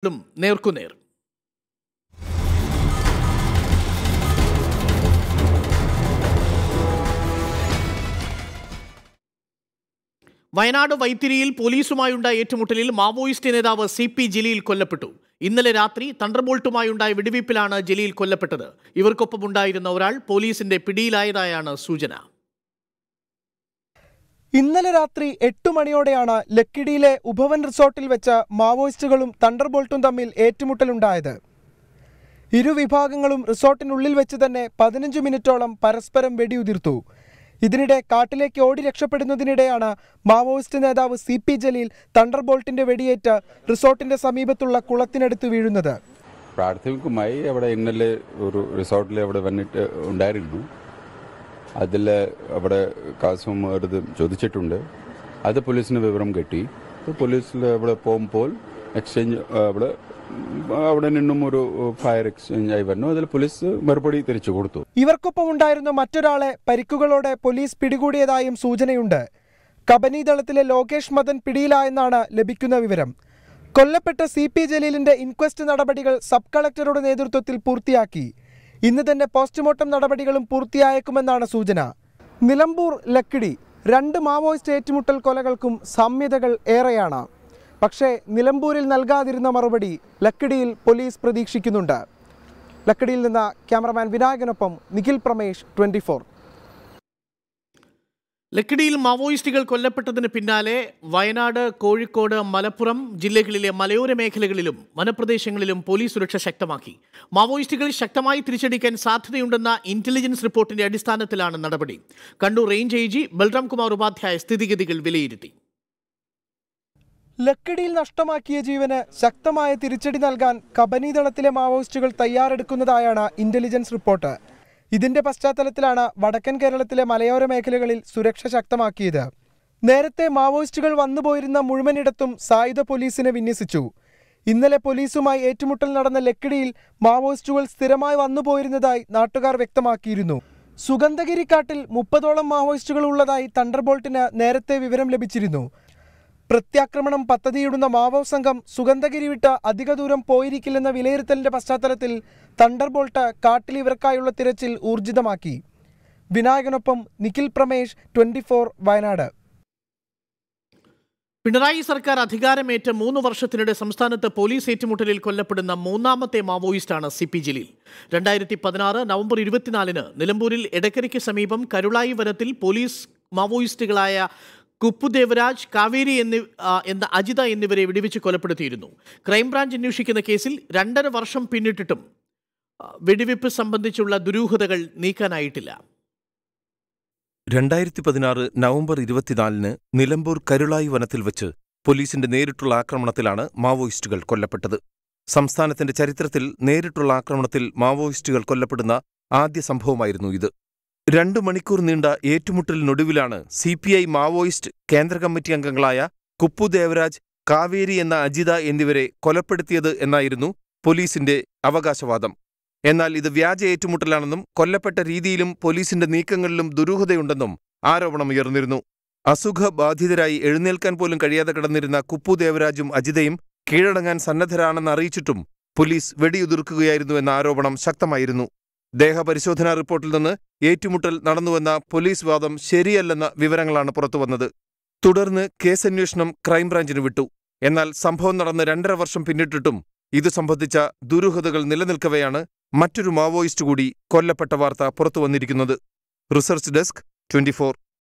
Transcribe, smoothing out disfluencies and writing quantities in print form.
നേർക്കുനേർ. വയനാട് വൈത്തിരിയിൽ പോലീസുമായുണ്ടായ ഏറ്റുമുട്ടലിൽ മാവോയിസ്റ്റ് നേതാവ് CP ജലീൽ കൊല്ലപ്പെട്ടു. ഇന്നലെ രാത്രി തണ്ടർബോൾട്ടുമായുണ്ടായ വെടിവയ്പിലാണ് ജലീൽ കൊല്ലപ്പെട്ടത്. ഇവർക്കൊപ്പമുണ്ടായിരുന്ന ഒരാൾ പോലീസിന്റെ പിടിയിലായതായാണ് സൂചന. ഇന്നലെ രാത്രി 8 മണിയോടെയാണ് ലക്കിടിയിലെ ഉപവൻ റിസോർട്ടിൽ വെച്ച് മാവോയിസ്റ്റുകളും തണ്ടർബോൾട്ടും തമ്മിൽ ഏറ്റുമുട്ടലുണ്ടായത്. ഇരുവിഭാഗങ്ങളും റിസോർട്ടിനുള്ളിൽ വെച്ച് തന്നെ 15 മിനിറ്റോളം പരസ്പരം വെടിയുതിർത്തു. ഇതിനിടെ കാട്ടിലേക്ക് ഓടി രക്ഷപ്പെടുന്നതിനിടെയാണ് മാവോയിസ്റ്റ് നേതാവ് CP ജലീൽ തണ്ടർബോൾട്ടിന്റെ വെടിയേറ്റ് റിസോർട്ടിന്റെ സമീപത്തുള്ള കുളത്തിനടുത്ത് വീഴുന്നത്. പ്രാഥമികമായി അവിടെ ഇന്നലെ ഒരു റിസോർട്ടിൽ അവിടെ വന്നിട്ട് ഉണ്ടായിരുന്നു. അതിൽ അവിടെ കാസും എടുത്ത് ചോദിച്ചിട്ടുണ്ട്. അത് പോലീസിന് വിവരം കിട്ടി. പോലീസിൽ അവിടെ പോകുമ്പോൾ എക്സ്ചേഞ്ച് അവിടെ നിന്നും ഒരു ഫയർ എക്സ്ചേഞ്ച് ആയി വന്നു. അതിൽ പോലീസ് മറുപടി തിരിച്ചു കൊടുത്തു. ഇവർക്കൊപ്പം ഉണ്ടായിരുന്ന മറ്റൊരാളെ പരിക്കുകളോടെ പോലീസ് പിടികൂടിയതായും സൂചനയുണ്ട്. കബനി ദളത്തിലെ ലോകേഷ് മദൻ പിടിയിലായെന്നാണ് ലഭിക്കുന്ന വിവരം. കൊല്ലപ്പെട്ട CP ജലീലിന്റെ ഇൻക്വസ്റ്റ് നടപടികൾ സബ് കളക്ടറുടെ നേതൃത്വത്തിൽ പൂർത്തിയാക്കി. ഇന്ന് തന്നെ പോസ്റ്റ്മോർട്ടം നടപടികളും പൂർത്തിയായേക്കുമെന്നാണ് സൂചന. നിലമ്പൂർ ലക്കിടി 2 മാവോയിസ്റ്റ് ഏറ്റുമുട്ടൽ കൊലകൾക്കും സാമ്യതകൾ ഏറെയാണ്. പക്ഷേ നിലമ്പൂരിൽ നൽകാതിരുന്ന മറുപടി ലക്കിടിയിൽ പോലീസ് പ്രതീക്ഷിക്കുന്നുണ്ട്. ലക്കിടിയിൽ നിന്ന് ക്യാമറമാൻ വിനായകനൊപ്പം നിഖിൽ പ്രമേഷ്, 24. ലക്കിടിയിൽ മാവോയിസ്റ്റുകൾ കൊല്ലപ്പെട്ടതിന് പിന്നാലെ വയനാട്, കോഴിക്കോട്, മലപ്പുറം ജില്ലകളിലെ മലയോര മേഖലകളിലും വനപ്രദേശങ്ങളിലും പോലീസ് സുരക്ഷ ശക്തമാക്കി. മാവോയിസ്റ്റുകൾ ശക്തമായി തിരിച്ചടിക്കാൻ സാധ്യതയുണ്ടെന്ന ഇന്റലിജൻസ് റിപ്പോർട്ടിന്റെ അടിസ്ഥാനത്തിലാണ് നടപടി. കണ്ണൂർ റേഞ്ച് AG ബൽറാം കുമാർ ഉപാധ്യായ സ്ഥിതിഗതികൾ വിലയിരുത്തി. ലക്കിടിയിൽ നഷ്ടമാക്കിയ ജീവന് ശക്തമായ തിരിച്ചടി നൽകാൻ കബനി ദളത്തിലെ മാവോയിസ്റ്റുകൾ തയ്യാറെടുക്കുന്നതായാണ് ഇന്റലിജൻസ് റിപ്പോർട്ട്. ഇതിന്റെ പശ്ചാത്തലത്തിലാണ് വടക്കൻ കേരളത്തിലെ മലയോര മേഖലകളിൽ സുരക്ഷ ശക്തമാക്കിയത്. നേരത്തെ മാവോയിസ്റ്റുകൾ വന്നുപോയിരുന്ന മുഴുവനിടത്തും സായുധ പോലീസിനെ വിന്യസിച്ചു. ഇന്നലെ പോലീസുമായി ഏറ്റുമുട്ടൽ നടന്ന ലക്കിടിയിൽ മാവോയിസ്റ്റുകൾ സ്ഥിരമായി വന്നുപോയിരുന്നതായി നാട്ടുകാർ വ്യക്തമാക്കിയിരുന്നു. സുഗന്ധഗിരിക്കാട്ടിൽ 30ഓളം മാവോയിസ്റ്റുകൾ ഉള്ളതായി തണ്ടർബോൾട്ടിന് നേരത്തെ വിവരം ലഭിച്ചിരുന്നു. പ്രത്യാക്രമണം പദ്ധതിയിടുന്ന മാവോ സംഘം സുഗന്ധഗിരി വിട്ട് അധിക ദൂരം പോയിരിക്കില്ലെന്ന വിലയിരുത്തലിന്റെ പശ്ചാത്തലത്തിൽ തണ്ടർബോൾട്ട് കാട്ടിൽ ഇവർക്കായുള്ള തിരച്ചിൽ ഊർജിതമാക്കി. വിനായകനൊപ്പം നിഖിൽ പ്രമേഷ്, 24 വയനാട്. പിണറായി സർക്കാർ അധികാരമേറ്റ 3 വർഷത്തിനിടെ സംസ്ഥാനത്ത് പോലീസ് ഏറ്റുമുട്ടലിൽ കൊല്ലപ്പെടുന്ന 3ാമത്തെ മാവോയിസ്റ്റാണ് CP ജലീൽ. 2016 നവംബർ 24-ന് നിലമ്പൂരിൽ എടക്കരയ്ക്ക് സമീപം കരുളായി വനത്തിൽ പോലീസ് മാവോയിസ്റ്റുകളായ കുപ്പു ദേവരാജ്, കാവേരി എന്ന അജിത എന്നിവരെ വെടിവെച്ച് കൊലപ്പെടുത്തിയിരുന്നു. ക്രൈംബ്രാഞ്ച് അന്വേഷിക്കുന്ന കേസിൽ 2.5 വർഷം പിന്നിട്ടിട്ടും വെടിവെപ്പ് സംബന്ധിച്ചുള്ള ദുരൂഹതകൾ നീക്കാനായിട്ടില്ല. 2016 നവംബർ 24-ന് നിലമ്പൂർ കരുളായി വനത്തിൽ വെച്ച് പോലീസിന്റെ നേരിട്ടുള്ള ആക്രമണത്തിലാണ് മാവോയിസ്റ്റുകൾ കൊല്ലപ്പെട്ടത്. സംസ്ഥാനത്തിന്റെ ചരിത്രത്തിൽ നേരിട്ടുള്ള ആക്രമണത്തിൽ മാവോയിസ്റ്റുകൾ കൊല്ലപ്പെടുന്ന ആദ്യ സംഭവമായിരുന്നു ഇത്. 2 മണിക്കൂർ നീണ്ട ഏറ്റുമുട്ടലിനൊടുവിലാണ് CPI മാവോയിസ്റ്റ് കേന്ദ്ര കമ്മിറ്റി അംഗങ്ങളായ കുപ്പു ദേവരാജ്, കാവേരി എന്ന അജിത എന്നിവരെ കൊലപ്പെടുത്തിയത് എന്നായിരുന്നു പോലീസിന്റെ അവകാശവാദം. എന്നാൽ ഇത് വ്യാജ ഏറ്റുമുട്ടലാണെന്നും കൊല്ലപ്പെട്ട രീതിയിലും പോലീസിന്റെ നീക്കങ്ങളിലും ദുരൂഹതയുണ്ടെന്നും ആരോപണമുയർന്നിരുന്നു. അസുഖബാധിതരായി എഴുന്നേൽക്കാൻ പോലും കഴിയാതെ കിടന്നിരുന്ന കുപ്പു ദേവരാജും അജിതയും കീഴടങ്ങാൻ സന്നദ്ധരാണെന്ന് അറിയിച്ചിട്ടും പോലീസ് വെടിയുതിർക്കുകയായിരുന്നുവെന്ന ആരോപണം ശക്തമായിരുന്നു. ദേഹപരിശോധനാ റിപ്പോർട്ടിൽ നിന്ന് ഏറ്റുമുട്ടൽ നടന്നുവെന്ന പോലീസ് വാദം ശരിയല്ലെന്ന വിവരങ്ങളാണ് പുറത്തുവന്നത്. തുടർന്ന് കേസന്വേഷണം ക്രൈംബ്രാഞ്ചിന് വിട്ടു. എന്നാൽ സംഭവം നടന്ന് 2.5 വർഷം പിന്നിട്ടിട്ടും ഇതു സംബന്ധിച്ച ദുരൂഹതകൾ നിലനിൽക്കവെയാണ് മറ്റൊരു മാവോയിസ്റ്റ് കൂടി കൊല്ലപ്പെട്ട വാർത്ത പുറത്തുവന്നിരിക്കുന്നത്. Research desk, 24.